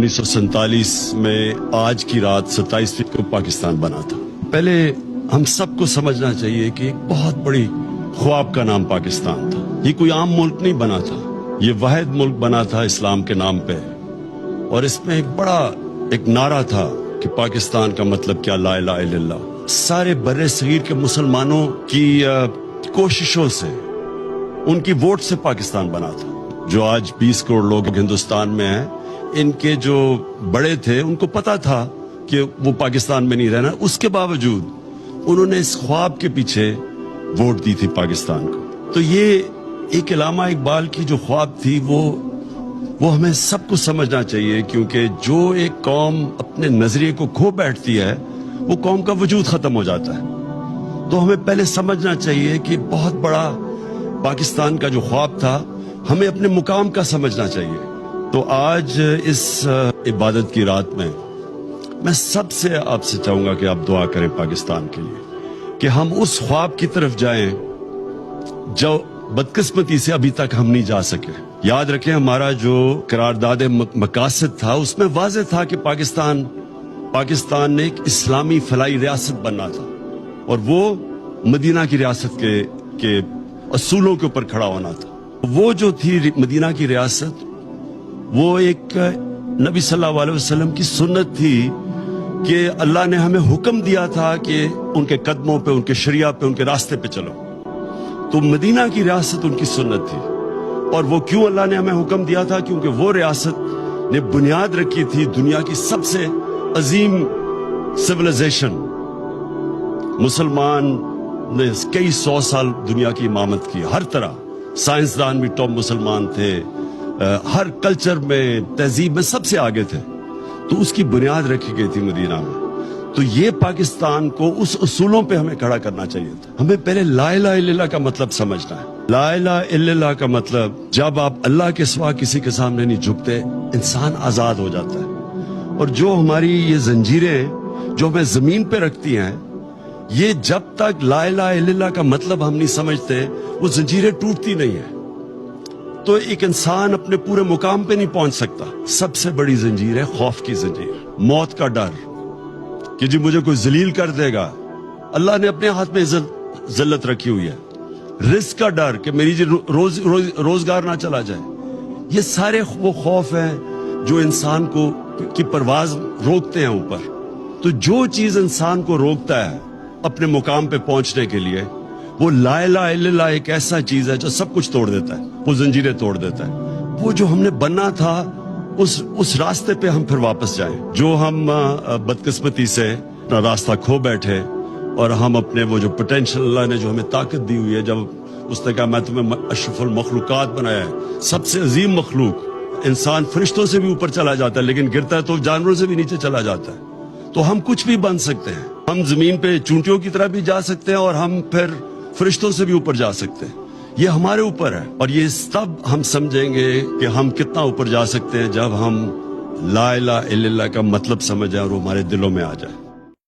1947 میں آج کی رات 27 کو پاکستان بنا تھا۔ پہلے ہم سب کو سمجھنا چاہیے کہ ایک بہت بڑی خواب کا نام پاکستان تھا۔ یہ کوئی عام ملک نہیں بنا تھا، یہ واحد ملک بنا تھا اسلام کے نام پہ، اور اس میں ایک نعرہ تھا کہ پاکستان کا مطلب کیا، لا الہ الا اللہ۔ سارے بر صغیر کے مسلمانوں کی کوششوں سے، ان کی ووٹ سے پاکستان بنا تھا۔ جو آج 20 کروڑ لوگ ہندوستان میں ہیں، ان کے جو بڑے تھے ان کو پتا تھا کہ وہ پاکستان میں نہیں رہنا، اس کے باوجود انہوں نے اس خواب کے پیچھے ووٹ دی تھی پاکستان کو۔ تو یہ ایک علامہ اقبال کی جو خواب تھی وہ ہمیں سب کو سمجھنا چاہیے، کیونکہ جو ایک قوم اپنے نظریے کو کھو بیٹھتی ہے وہ قوم کا وجود ختم ہو جاتا ہے۔ تو ہمیں پہلے سمجھنا چاہیے کہ بہت بڑا پاکستان کا جو خواب تھا ہمیں اپنے مقام کا سمجھنا چاہیے۔ تو آج اس عبادت کی رات میں سب سے آپ سے چاہوں گا کہ آپ دعا کریں پاکستان کے لیے، کہ ہم اس خواب کی طرف جائیں جو بدقسمتی سے ابھی تک ہم نہیں جا سکے۔ یاد رکھیں، ہمارا جو قرارداد مقاصد تھا اس میں واضح تھا کہ پاکستان نے ایک اسلامی فلاحی ریاست بننا تھا، اور وہ مدینہ کی ریاست کے اصولوں کے اوپر کھڑا ہونا تھا۔ وہ جو تھی مدینہ کی ریاست، وہ ایک نبی صلی اللہ علیہ وسلم کی سنت تھی کہ اللہ نے ہمیں حکم دیا تھا کہ ان کے قدموں پہ، ان کے شریعہ پہ، ان کے راستے پہ چلو۔ تو مدینہ کی ریاست ان کی سنت تھی، اور وہ کیوں اللہ نے ہمیں حکم دیا تھا؟ کیونکہ وہ ریاست نے بنیاد رکھی تھی دنیا کی سب سے عظیم سویلائزیشن۔ مسلمان نے کئی 100 سال دنیا کی امامت کی، ہر طرح سائنسدان بھی ٹاپ مسلمان تھے، ہر کلچر میں، تہذیب میں سب سے آگے تھے۔ تو اس کی بنیاد رکھی گئی تھی مدینہ میں۔ تو یہ پاکستان کو اس اصولوں پہ ہمیں کھڑا کرنا چاہیے تھا۔ ہمیں پہلے لا الہ الا اللہ کا مطلب سمجھنا ہے۔ لا الہ الا اللہ کا مطلب، جب آپ اللہ کے سوا کسی کے سامنے نہیں جھکتے، انسان آزاد ہو جاتا ہے۔ اور جو ہماری یہ زنجیریں جو ہمیں زمین پہ رکھتی ہیں، یہ جب تک لا الہ الا اللہ کا مطلب ہم نہیں سمجھتے، وہ زنجیریں ٹوٹتی نہیں ہیں۔ تو ایک انسان اپنے پورے مقام پہ نہیں پہنچ سکتا۔ سب سے بڑی زنجیر ہے خوف کی زنجیر، موت کا ڈر کہ جی مجھے کوئی ذلیل کر دے گا۔ اللہ نے اپنے ہاتھ میں ذلت رکھی ہوئی ہے۔ رزق کا ڈر کہ میری جی روزگار نہ چلا جائے۔ یہ سارے وہ خوف ہیں جو انسان کی پرواز روکتے ہیں اوپر۔ تو جو چیز انسان کو روکتا ہے اپنے مقام پہ پہنچنے کے لیے، وہ لا الہ الا اللہ ایک ایسا چیز ہے جو سب کچھ توڑ دیتا ہے، وہ زنجیریں توڑ دیتا ہے۔ وہ جو ہم نے بننا تھا، اس راستے پہ ہم پھر واپس جائیں۔ جو ہم بدقسمتی سے اپنا راستہ کھو بیٹھے، اور ہم اپنے وہ جو پوٹینشل اللہ نے جو ہمیں طاقت دی ہوئی ہے، جب اس نے کہا میں تمہیں اشرف المخلوقات بنایا ہے، سب سے عظیم مخلوق، انسان فرشتوں سے بھی اوپر چلا جاتا ہے لیکن گرتا ہے تو جانوروں سے بھی نیچے چلا جاتا ہے۔ تو ہم کچھ بھی بن سکتے ہیں، ہم زمین پہ چونٹیوں کی طرح بھی جا سکتے ہیں، اور ہم پھر فرشتوں سے بھی اوپر جا سکتے ہیں۔ یہ ہمارے اوپر ہے، اور یہ تب ہم سمجھیں گے کہ ہم کتنا اوپر جا سکتے ہیں جب ہم لا الہ الا اللہ کا مطلب سمجھیں اور وہ ہمارے دلوں میں آ جائے۔